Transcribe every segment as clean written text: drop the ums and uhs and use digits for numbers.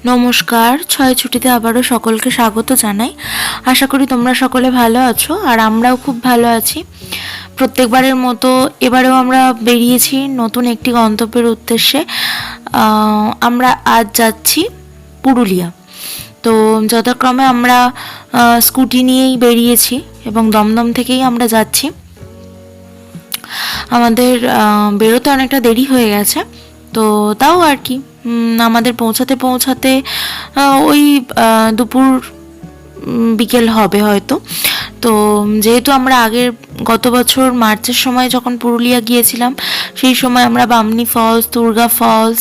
নমস্কার, ছয় ছুটিতে আবারও সকলকে স্বাগত জানাই। আশা করি তোমরা সকলে ভালো আছো, আর আমরাও খুব ভালো আছি। প্রত্যেকবারের মতো এবারেও আমরা বেরিয়েছি নতুন একটি গন্তব্যের উদ্দেশ্যে। আমরা আজ যাচ্ছি পুরুলিয়া। তো যথাক্রমে আমরা স্কুটি নিয়েই বেরিয়েছি এবং দমদম থেকেই আমরা যাচ্ছি। আমাদের বেরোতে অনেকটা দেরি হয়ে গেছে, তো তাও আর কি আমাদের পৌঁছাতে পৌঁছাতে ওই দুপুর বিকেল হবে হয়তো। তো যেহেতু আমরা গত বছর মার্চের সময় যখন পুরুলিয়া গিয়েছিলাম, সেই সময় আমরা বামনি ফলস, দুর্গা ফলস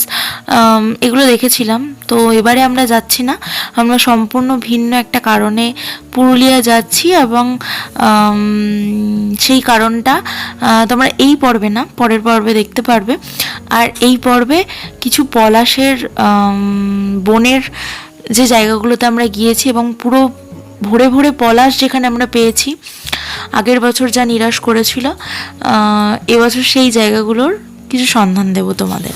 এগুলো দেখেছিলাম। তো এবারে আমরা যাচ্ছি না, আমরা সম্পূর্ণ ভিন্ন একটা কারণে পুরুলিয়া যাচ্ছি, এবং সেই কারণটা তোমরা এই পর্বে না, পরের পর্বে দেখতে পারবে। আর এই পর্বে কিছু পলাশের বনের যে জায়গাগুলোতে আমরা গিয়েছি এবং পুরো ভরে ভরে পলাশ যেখানে আমরা পেয়েছি, আগের বছর যা নিরাশ করেছিল, এবছর সেই জায়গাগুলোর কিছু সন্ধান দেব তোমাদের।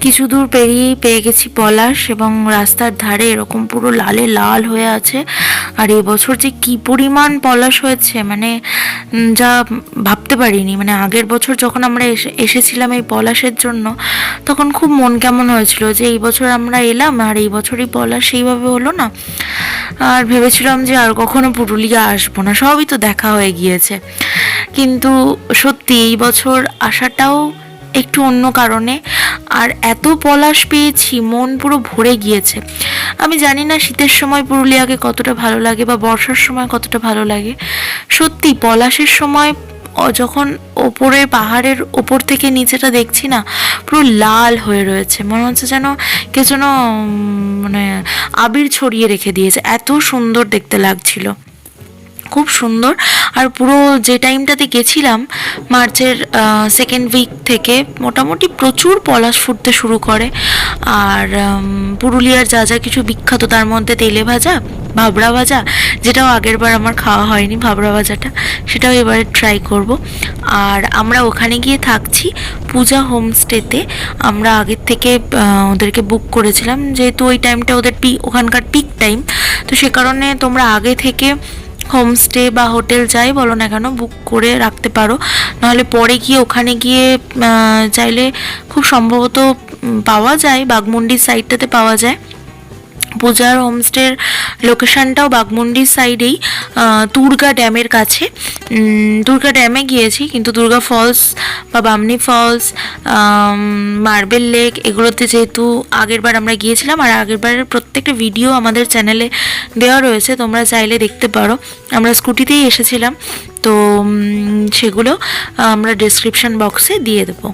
কিছু দূর পেরিয়েই পেয়ে গেছি পলাশ, এবং রাস্তার ধারে এরকম পুরো লালে লাল হয়ে আছে। আর এবছর যে কি পরিমাণ পলাশ হয়েছে, মানে যা ভাবতে পারিনি। মানে আগের বছর যখন আমরা এসেছিলাম এই পলাশের জন্য, তখন খুব মন কেমন হয়েছিল যে এই বছর আমরা এলাম আর এই বছরই পলাশ সেইভাবে হলো না। আর ভেবেছিলাম যে আর কখনো পুরুলিয়া আসবো না, সবই তো দেখা হয়ে গিয়েছে। কিন্তু সত্যি এই বছর আসাটাও একটু অন্য কারণে। আর এত পলাশ পেয়েছি, মন পুরো ভরে গিয়েছে। আমি জানি না শীতের সময় পুরুলিয়াকে কতটা ভালো লাগে বা বর্ষার সময় কতটা ভালো লাগে। সত্যি পলাশের সময় যখন ওপরের পাহাড়ের ওপর থেকে নিচেটা দেখছি না, পুরো লাল হয়ে রয়েছে, মনে হচ্ছে যেন কেউ যেন মানে আবির ছড়িয়ে রেখে দিয়েছে। এত সুন্দর দেখতে লাগছিল, খুব সুন্দর। আর পুরো যে টাইমটাতে গেছিলাম, মার্চের সেকেন্ড উইক থেকে মোটামুটি প্রচুর পলাশ ফুটতে শুরু করে। আর পুরুলিয়ার যা যা কিছু বিখ্যাত, তার মধ্যে তেলে ভাজা, ভাবরা ভাজা, যেটাও আগের বার আমার খাওয়া হয়নি, ভাবরা ভাজাটা, সেটাও এবারে ট্রাই করব। আর আমরা ওখানে গিয়ে থাকছি পূজা হোমস্টেতে। আমরা আগের থেকে ওদেরকে বুক করেছিলাম, যেহেতু ওই টাইমটা ওদের ওখানকার পিক টাইম। তো সে কারণে তোমরা আগে থেকে হোমস্টে বা হোটেল যাই বলো না কেন, বুক করে রাখতে পারো। নাহলে পরে গিয়ে ওখানে গিয়ে চাইলে খুব সম্ভবত পাওয়া যায়, বাঘমুন্ডির সাইডটাতে পাওয়া যায়। পূজার হোমস্টের লোকেশানটাও বাঘমুন্ডির সাইডেই, দুর্গা ড্যামের কাছে। দুর্গা ড্যামে গিয়েছি, কিন্তু দুর্গা ফলস বা বামনি ফলস, মার্বেল লেক, এগুলোতে যেহেতু আগেরবার আমরা গিয়েছিলাম, আর আগেরবারের প্রত্যেকটা ভিডিও আমাদের চ্যানেলে দেওয়া রয়েছে, তোমরা চাইলে দেখতে পারো। আমরা স্কুটিতেই এসেছিলাম, তো সেগুলো আমরা ডেসক্রিপশন বক্সে দিয়ে দেবো।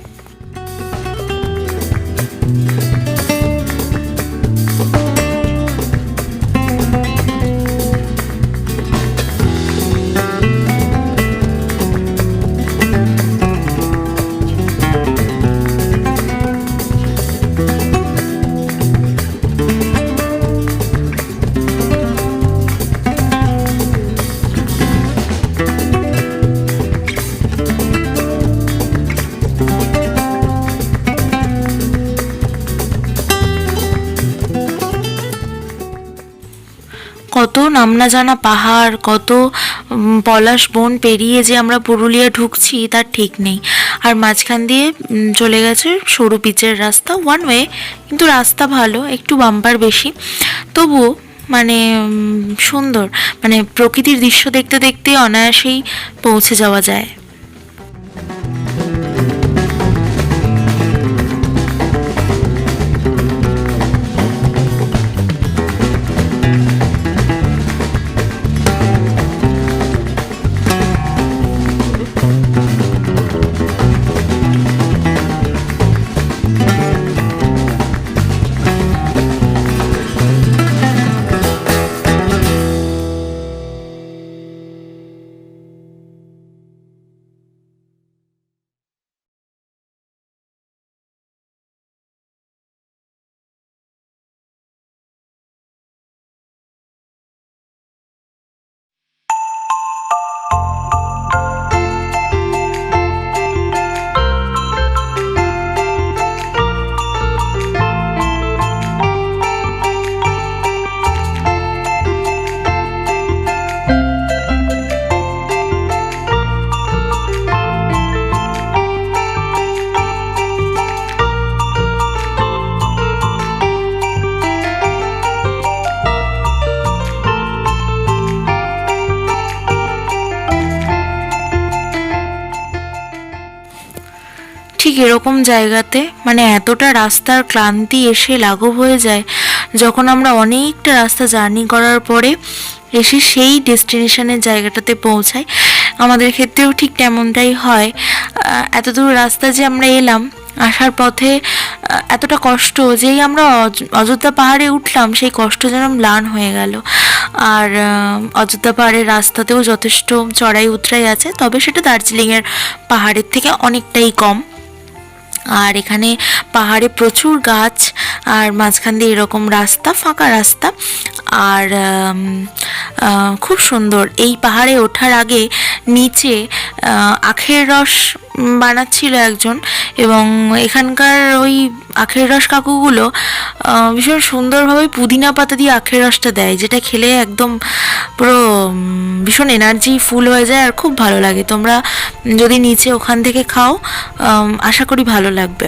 কত নামনা জানা পাহাড়, কত পলাশ বন পেরিয়ে যে আমরা পুরুলিয়া ঢুকছি তার ঠিক নেই। আর মাঝখান দিয়ে চলে গেছে সরু পিচের রাস্তা, ওয়ান ওয়ে, কিন্তু রাস্তা ভালো, একটু বাম্পার বেশি, তবুও মানে সুন্দর। মানে প্রকৃতির দৃশ্য দেখতে দেখতে অনায়াসেই পৌঁছে যাওয়া যায়। ঠিক এরকম জায়গাতে, মানে এতটা রাস্তার ক্লান্তি এসে লাঘব হয়ে যায় যখন আমরা অনেকটা রাস্তা জার্নি করার পরে এসে সেই ডেস্টিনেশনের জায়গাটাতে পৌঁছাই। আমাদের ক্ষেত্রেও ঠিক তেমনটাই হয়। এত দূর রাস্তা যে আমরা এলাম, আসার পথে এতটা কষ্ট, যেই আমরা অযোধ্যা পাহাড়ে উঠলাম সেই কষ্ট যেন ম্লান হয়ে গেল। আর অযোধ্যা পাহাড়ের রাস্তাতেও যথেষ্ট চড়াই উতরাই আছে, তবে সেটা দার্জিলিংয়ের পাহাড়ের থেকে অনেকটাই কম। আর এখানে পাহাড়ে প্রচুর গাছ, আর মাঝখান দিয়ে এরকম রাস্তা, ফাঁকা রাস্তা, আর খুব সুন্দর। এই পাহাড়ে ওঠার আগে নিচে আখের রস বানাচ্ছিল একজন, এবং এখানকার ওই আখের রস কাকুগুলো ভীষণ সুন্দরভাবে পুদিনা পাতা দিয়ে আখের রসটা দেয়, যেটা খেলে একদম পুরো ভীষণ এনার্জি ফুল হয়ে যায় আর খুব ভালো লাগে। তোমরা যদি নিচে ওখান থেকে খাও, আশা করি ভালো লাগবে।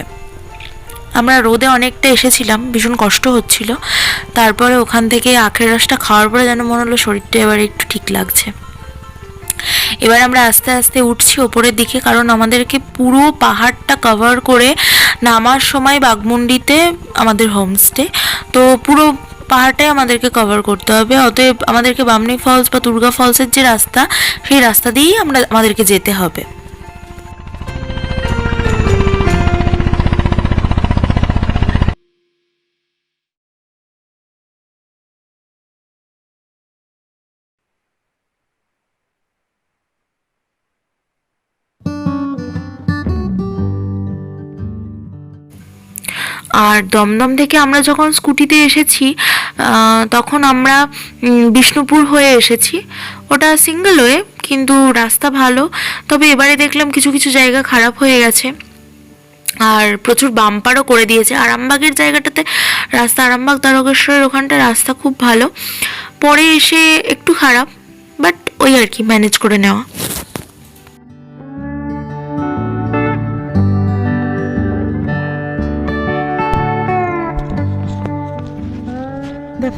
আমরা রোদে অনেকটা এসেছিলাম, ভীষণ কষ্ট হচ্ছিল, তারপরে ওখান থেকে আখের রসটা খাওয়ার পরে যেন মনে হলো শরীরটা এবার একটু ঠিক লাগছে। এবার আমরা আস্তে আস্তে উঠছি ওপরের দিকে, কারণ আমাদেরকে পুরো পাহাড়টা কভার করে নামার সময় বাঘমুন্ডিতে আমাদের হোমস্টে, তো পুরো পাহাড়টাই আমাদেরকে কভার করতে হবে। অতএব আমাদেরকে বামনি ফলস বা দুর্গা ফলসের যে রাস্তা, সেই রাস্তা দিয়েই আমাদেরকে যেতে হবে। আর দমদম থেকে আমরা যখন স্কুটিতে এসেছি, তখন আমরা বিষ্ণুপুর হয়ে এসেছি। ওটা সিঙ্গেল ওয়ে, কিন্তু রাস্তা ভালো। তবে এবারে দেখলাম কিছু কিছু জায়গা খারাপ হয়ে গেছে, আর প্রচুর বাম্পারও করে দিয়েছে। আরামবাগের জায়গাটাতে রাস্তা, আরামবাগ তারকেশ্বরের ওখানটা রাস্তা খুব ভালো, পরে এসে একটু খারাপ, বাট ওই আর কি, ম্যানেজ করে নেওয়া।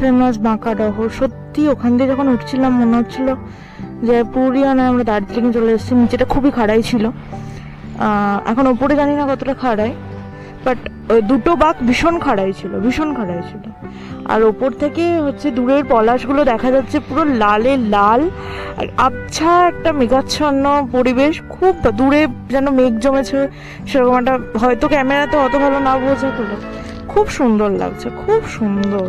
ফেমাস বাঁকা ডহর, সত্যি ওখান দিয়ে যখন উঠছিলাম মনে হচ্ছিল যে পুরুলিয়া নয়, আমরা দার্জিলিংয়ে চলে এসেছি। নিচেটা খুবই খাড়াই ছিল, এখন ওপরে জানি না কতটা খাড়াই, বাট দুটো বাঁক ভীষণ খাড়াই ছিল, ভীষণ খাড়াই ছিল। আর ওপর থেকে হচ্ছে দূরের পলাশগুলো দেখা যাচ্ছে পুরো লালে লাল, আর আবছা একটা মেঘাচ্ছন্ন পরিবেশ, খুব দূরে যেন মেঘ জমেছে সেরকম একটা, হয়তো ক্যামেরাতে অত ভালো না বোঝা গেলো, খুব সুন্দর লাগছে, খুব সুন্দর।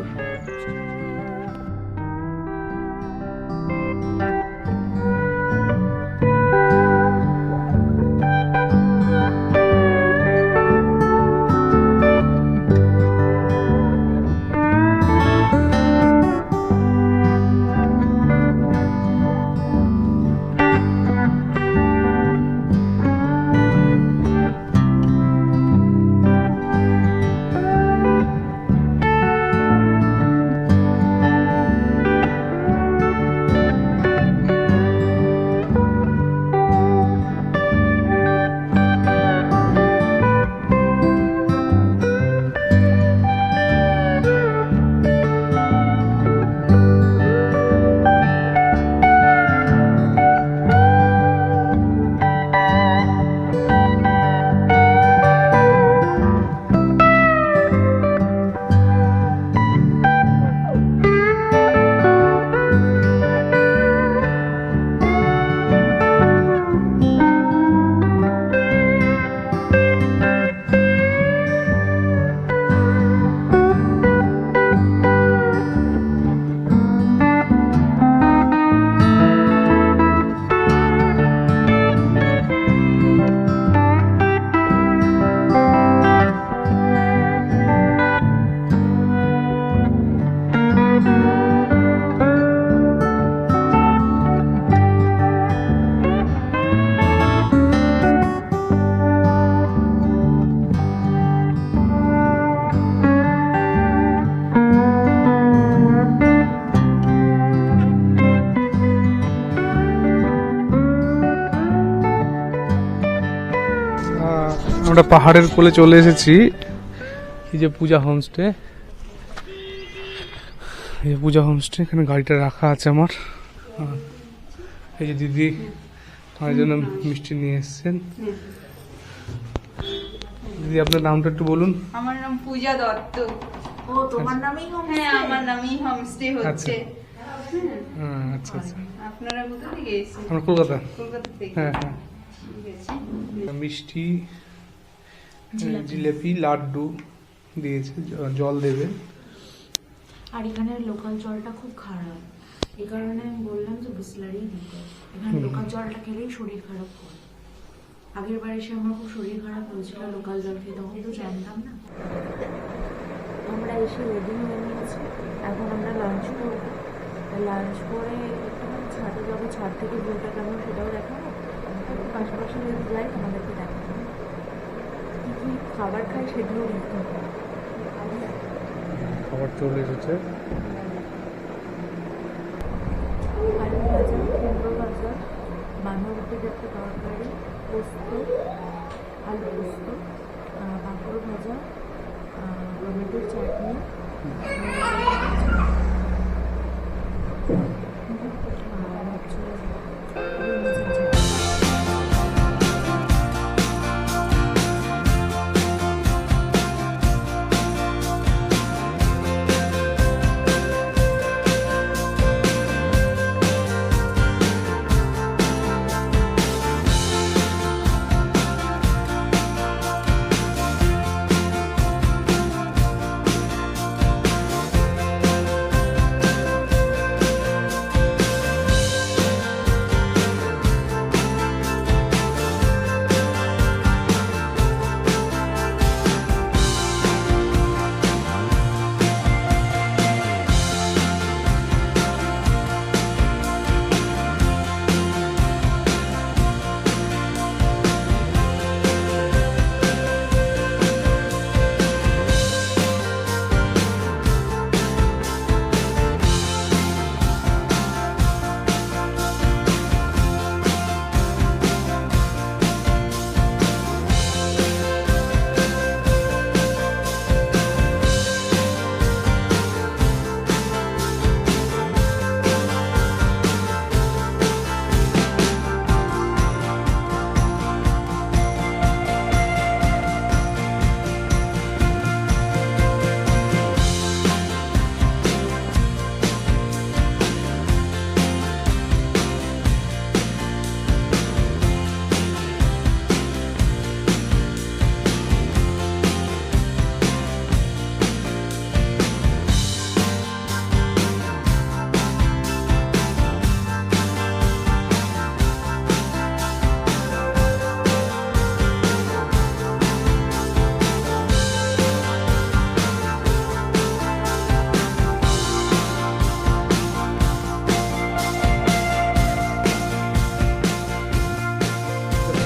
আমরা পাহাড়ের কোলে চলে এসেছি। এই যে পূজা হোমস্টে, এই যে পূজা হোমস্টে, এখানে গাড়িটা রাখা আছে আমার। এই যে দিদি আমার জন্য মিষ্টি নিয়ে এসছেন। দিদি আপনার নামটা একটু বলুন। আমার নাম পূজা দত্ত। ও তোমার নামেই হ্যাঁ, আমার নামই হোমস্টে হচ্ছে। আচ্ছা আচ্ছা। আপনারা কোথা থেকে এসেছেন? আমরা কলকাতা। কলকাতা থেকে। হ্যাঁ হ্যাঁ। ঠিক আছে। মিষ্টি, জিলেপি, লাড্ডু দিয়েছে, জল দেবে। আর এখানের লোকাল জলটা খুব খারাপ, এই কারণে আমি বললাম যে বিসলারি দিতে। এখানে লোকাল জলটা খেলেই শরীর খারাপ করে। আগের বার এসে আমার খুব শরীর খারাপ হয়েছিল লোকাল জল খেয়ে, তখন তো জানতাম না। আমরা এসে রেডি হয়ে নিয়েছি, এখন আমরা লাঞ্চ করবো। লাঞ্চ করে একটুখানি ছাদে যাবো, ছাদ থেকে ভিউটা কেমন সেটাও দেখাবো। একটু পাশাপাশি যদি যাই তোমাদেরকে দেখাবো কী কী খাবার খাই সেগুলো দেখতে হবে। খাবার চলে এসেছে। আলু ভাজা, কুমড়ো ভাজা, বাঁধাকপির একটা তরকারি, পোস্ত, আলু পোস্ত, পাঁপড় ভাজা, টমেটোর চাটনি, আর হচ্ছে রুই মাছের ঝাল।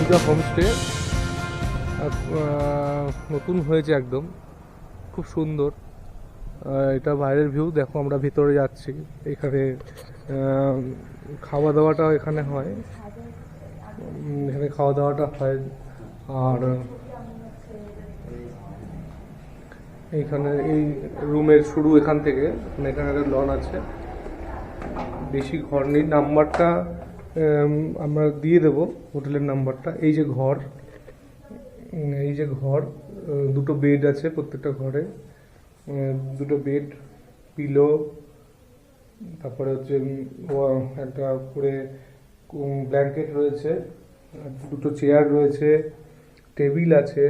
পূজা হোমস্টে নতুন হয়েছে একদম, খুব সুন্দর। এটা বাইরের ভিউ, দেখো আমরা ভিতরে যাচ্ছি। এখানে খাওয়া দাওয়াটা এখানে হয়, এখানে খাওয়া দাওয়াটা হয়। আর এইখানে এই রুমের শুরু এখান থেকে, এখানে একটা লন আছে, বেশি ঘর নেই। নাম্বারটা আমরা দিয়ে দেবো, হোটেলের নাম্বারটা। এই যে ঘর, এই যে ঘর, দুটো বেড আছে প্রত্যেকটা ঘরে, দুটো বেড, পিলো, তারপরে হচ্ছে একটা করে ব্ল্যাঙ্কেট রয়েছে, দুটো চেয়ার রয়েছে, টেবিল আছে,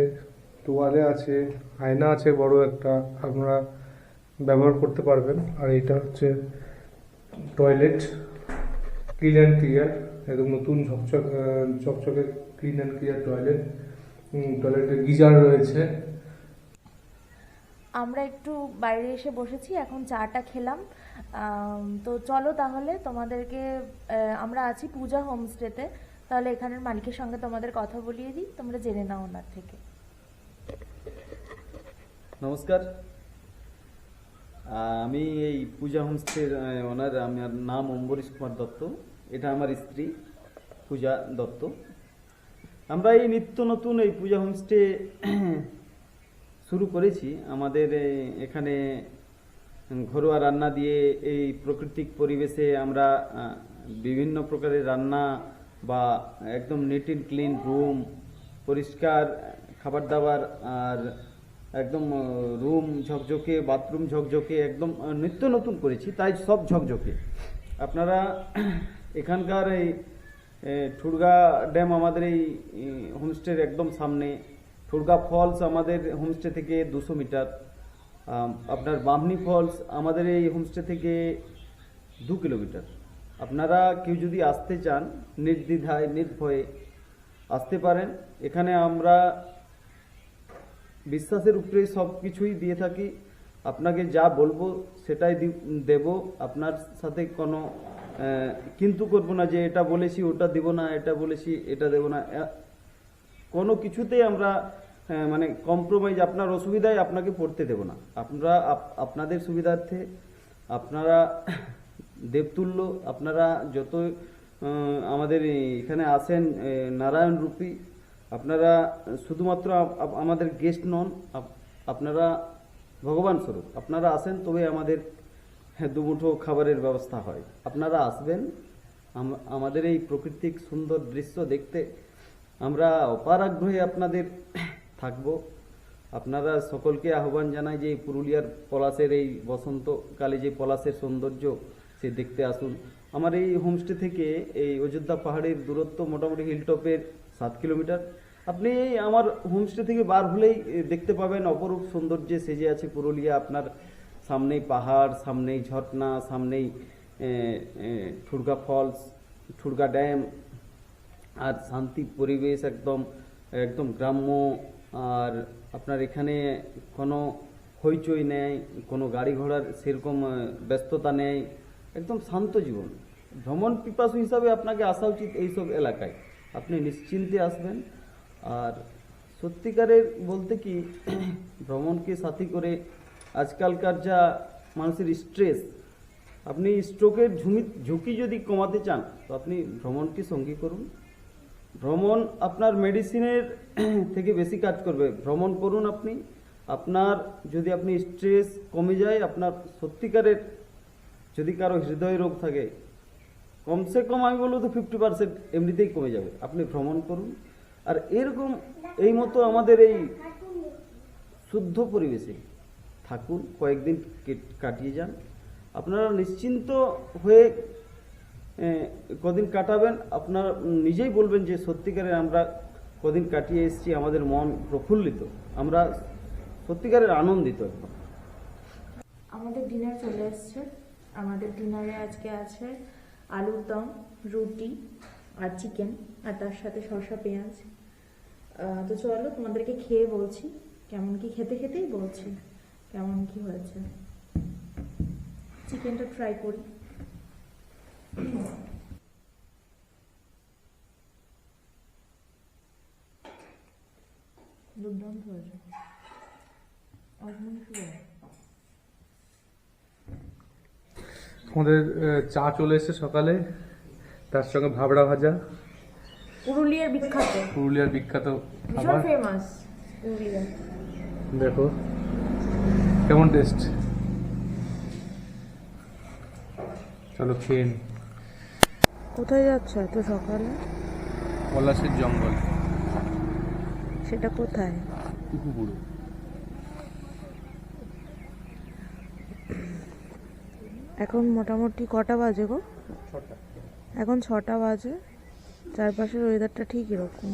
তোয়ালে আছে, আয়না আছে বড় একটা, আপনারা ব্যবহার করতে পারবেন। আর এটা হচ্ছে টয়লেট, ক্লিন অ্যান্ড ক্লিয়ার, একদম নতুন চকচকে ক্লিন অ্যান্ড ক্লিয়ার টয়লেট। টয়লেটে গিজার রয়েছে। আমরা একটু বাইরে এসে বসেছি, এখন চাটা খেলাম। তো চলো তাহলে তোমাদেরকে, আমরা আছি পূজা হোমস্টেতে, তাহলে এখানের মালিকের সঙ্গে তোমাদের কথা বলিয়ে দিই, তোমরা জেনে নাও ওনার থেকে। নমস্কার, আমি এই পূজা হোমস্টের ওনার। আমার নাম অম্বরীশ কুমার দত্ত, এটা আমার স্ত্রী পূজা দত্ত। আমরা এই নিত্য নতুন এই পূজা হোমস্টে শুরু করেছি। আমাদের এখানে ঘরোয়া রান্না দিয়ে এই প্রাকৃতিক পরিবেশে আমরা বিভিন্ন প্রকারের রান্না বা একদম নিট অ্যান্ড ক্লিন রুম, পরিষ্কার খাবার দাবার আর একদম রুম ঝকঝকে, বাথরুম ঝকঝকে, একদম নিত্য নতুন করেছি, তাই সব ঝকঝকে। আপনারা এখানকার এই ঠুড়গা ড্যাম আমাদের এই হোমস্টের একদম সামনে, ঠুড়গা ফলস আমাদের হোমস্টে থেকে 200 মিটার, আপনার বামনি ফলস আমাদের এই হোমস্টে থেকে 2 কিলোমিটার। আপনারা কেউ যদি আসতে চান নির্দ্বিধায় নির্ভয়ে আসতে পারেন। এখানে আমরা বিশ্বাসের উপরে সব কিছুই দিয়ে থাকি। আপনাকে যা বলবো সেটাই দেব, আপনার সাথে কোনো কিন্তু করবো না যে এটা বলেছি ওটা দিব না, এটা বলেছি এটা দেব না, কোনো কিছুতেই আমরা মানে কম্প্রোমাইজ আপনার অসুবিধায় আপনাকে পড়তে দেব না। আমরা আপনাদের সুবিধার্থে, আপনারা দেবতুল্য, আপনারা যত আমাদের এখানে আসেন নারায়ণ রূপী, আপনারা শুধুমাত্র আমাদের গেস্ট নন, আপনারা ভগবান স্বরূপ। আপনারা আসেন তবে আমাদের দুমুঠো খাবারের ব্যবস্থা হয়। আপনারা আসবেন, আমাদের এই প্রাকৃতিক সুন্দর দৃশ্য দেখতে আমরা অপার আগ্রহে আপনাদের থাকব। আপনারা সকলকে আহ্বান জানাই যে পুরুলিয়ার পলাশের এই বসন্তকালে যে পলাশের সৌন্দর্য সে দেখতে আসুন। আমার এই হোমস্টে থেকে এই অযোধ্যা পাহাড়ের দূরত্ব মোটামুটি হিলটপের 7 কিলোমিটার। আপনি আমার হোমস্টে থেকে বার হলেই দেখতে পাবেন অপরূপ সৌন্দর্যে সেজে আছে পুরুলিয়া। আপনার সামনেই পাহাড়, সামনেই ঝর্ণা, সামনেই ঠুড়গা ফলস, ঠুড়গা ড্যাম, আর শান্তি পরিবেশ, একদম একদম গ্রাম্য। আর আপনার এখানে কোনো হইচই নেই, কোনো গাড়ি ঘোড়ার সেরকম ব্যস্ততা নেই, একদম শান্ত জীবন। ভ্রমণ পিপাসু হিসাবে আপনাকে আসা উচিত এইসব এলাকায়। আপনি নিশ্চিন্তে আসবেন। আর সত্যিকারের বলতে কি, ভ্রমণকে সাথী করে আজকালকার যা মানুষের স্ট্রেস, আপনি স্ট্রোকের ঝুঁকি যদি কমাতে চান তো আপনি ভ্রমণকে সঙ্গী করুন। ভ্রমণ আপনার মেডিসিনের থেকে বেশি কাজ করবে। ভ্রমণ করুন আপনি, আপনার যদি আপনি স্ট্রেস কমে যায়, আপনার সত্যিকারের যদি কারো হৃদয় রোগ থাকে কমসে কম আমি বলবো তো 50% এমনিতেই কমে যাবে। আপনি ভ্রমণ করুন আর এরকম এই মতো আমাদের এই শুদ্ধ পরিবেশে থাকুন, কয়েকদিন কাটিয়ে যান। আপনারা নিশ্চিন্ত হয়ে কদিন কাটাবেন, আপনারা নিজেই বলবেন যে সত্যিকারের আমরা কদিন কাটিয়ে এসেছি, আমাদের মন প্রফুল্লিত, আমরা সত্যিকারের আনন্দিত। আমাদের ডিনার চলে এসছে। আমাদের ডিনারে আজকে আছে আলুর দম, রুটি আর চিকেন, আর তার সাথে শসা পেঁয়াজ। তো চলো তোমাদেরকে খেয়ে বলছি কেমন কি, খেতে খেতেই বলছি কেমন কি হয়েছে। চিকেনটা ট্রাই করি। দুর্দান্ত হয়েছে। আমাদের চা চলে এসেছে সকালে, তার সঙ্গে ভাবড়া ভাজা, পুরুলিয়ার বিখ্যাত খাবার। ভীষণ ফেমাস পুরুলিয়া। দেখো কেমন টেস্ট, চলো খেয়ে নি। কোথায় যাচ্ছ এত সকালে? পলাশের জঙ্গল। সেটা কোথায়? টুকুপুরো। এখন মোটামুটি কটা বাজে গো? এখন 6টা বাজে। চারপাশের ওয়েদারটা ঠিক এরকম।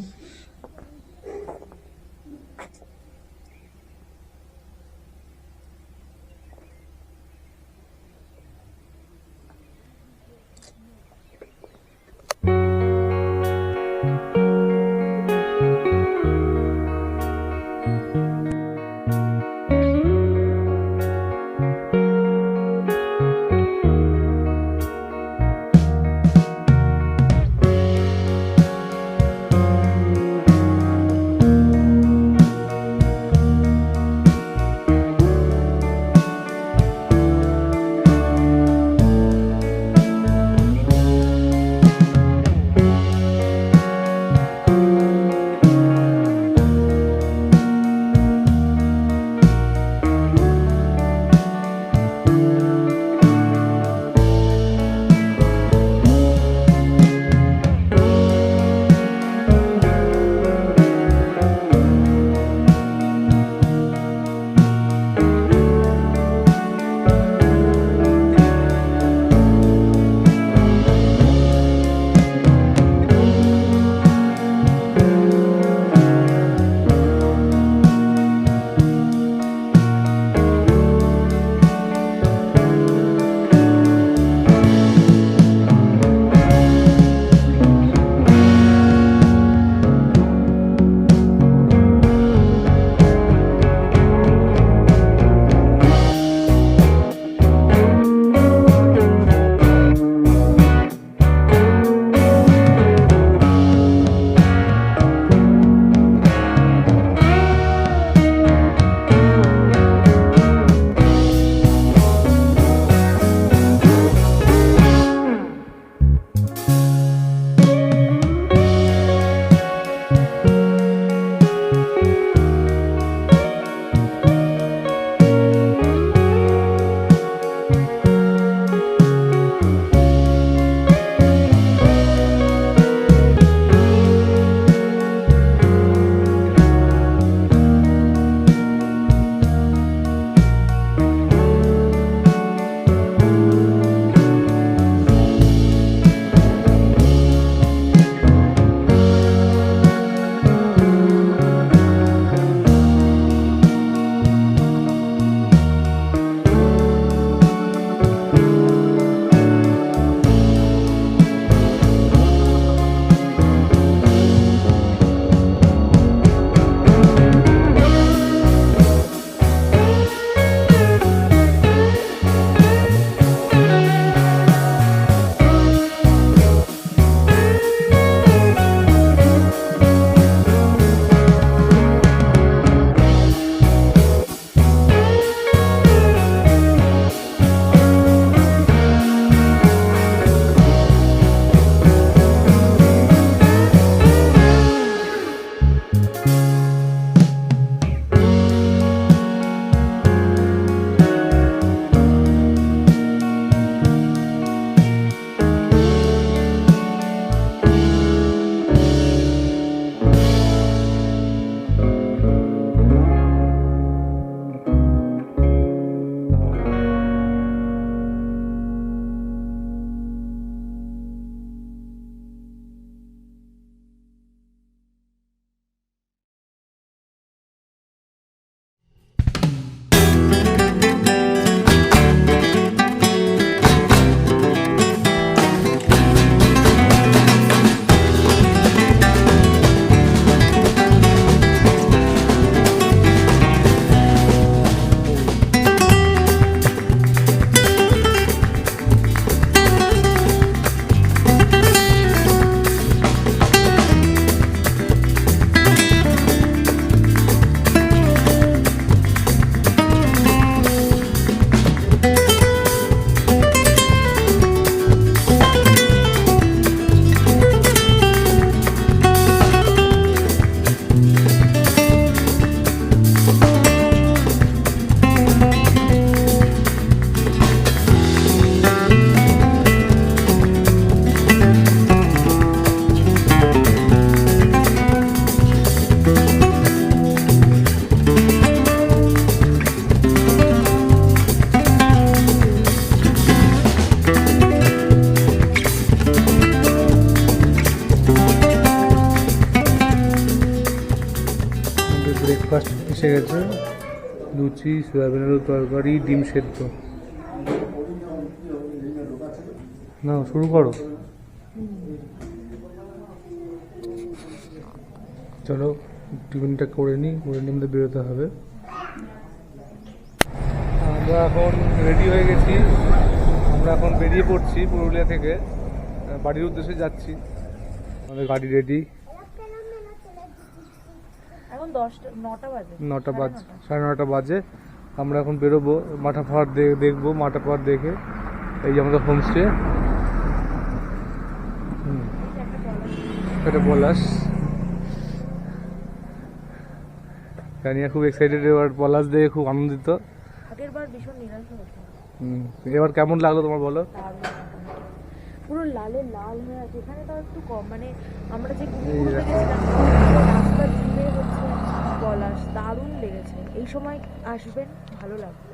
ব্রেকফাস্ট এসে গেছে, লুচি, সয়াবিন আলুর তরকারি, ডিম সেদ্ধ। না শুরু করো, চলো টিফিনটা করে নিই, আমাদের বেরোতে হবে। আমরা এখন রেডি হয়ে গেছি, আমরা এখন বেরিয়ে পড়ছি পুরুলিয়া থেকে, বাড়ির উদ্দেশ্যে যাচ্ছি। আমাদের গাড়ি রেডি। এখন 9টা বাজে, 9টা বাজে, 9:30 বাজে। আমরা এখন বেরোবো, মাঠা পাহাড় দেখবো, মাঠা পাহাড় দেখে এই যে আমাদের হোমস্টে, এটা পলাশ। রানিয়া খুব এক্সাইটেড, এবার পলাশ দেখে খুব আনন্দিত। আগের বার ভীষণ নিরাশ হয়েছে। এবার কেমন লাগলো তোমার বলো? পুরো লালে লাল হয়ে আছে, এখানে তাও একটু কম, মানে আমরা যে এই ঘুরতে দেখো। গেছিলাম রাস্তা জুড়ে হচ্ছে পলাশ, দারুণ লেগেছে। এই সময় আসবেন, ভালো লাগবে।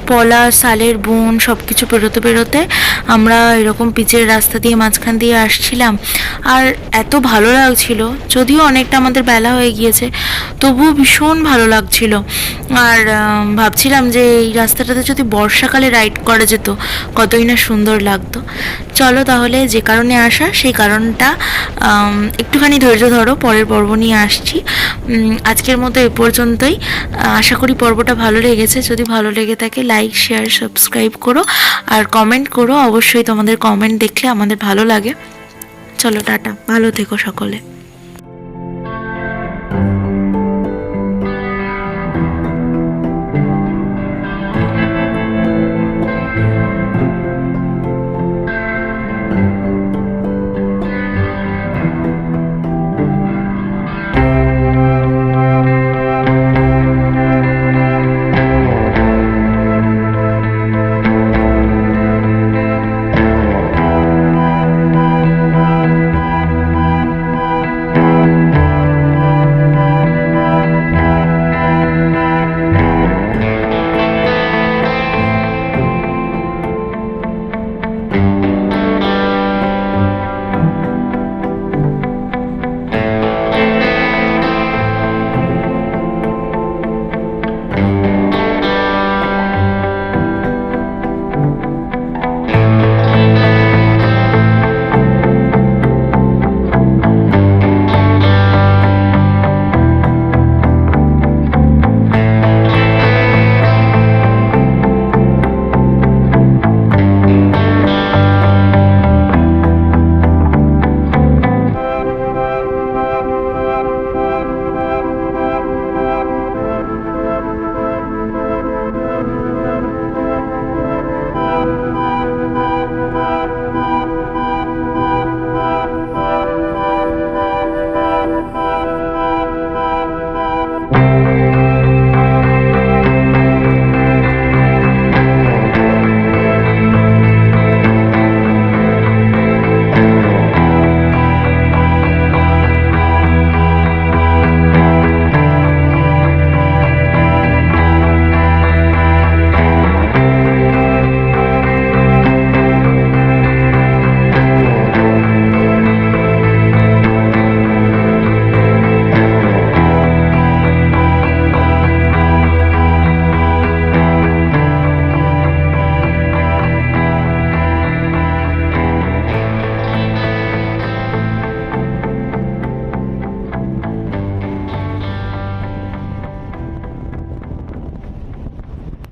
পলা, সালের বন সব কিছু পেরোতে পেরোতে আমরা এরকম পিচের রাস্তা দিয়ে মাঝখান দিয়ে আসছিলাম। আর এত ভালো লাগছিল, যদিও অনেকটা আমাদের বেলা হয়ে গিয়েছে, তবুও ভীষণ ভালো লাগছিল। আর ভাবছিলাম যে এই রাস্তাটাতে যদি বর্ষাকালে রাইড করা যেত কতই না সুন্দর লাগতো। চলো তাহলে, যে কারণে আসা সেই কারণটা একটুখানি ধৈর্য ধরো, পরের পর্ব নিয়ে আসছি। আজকের মতো এ পর্যন্তই। আশা করি পর্বটা ভালো লেগেছে। যদি ভালো লেগে থাকে লাইক, শেয়ার, সাবস্ক্রাইব করো আর কমেন্ট করো। অবশ্যই তোমাদের কমেন্ট দেখলে আমাদের ভালো লাগে। চলো টাটা, ভালো থেকো সকলে।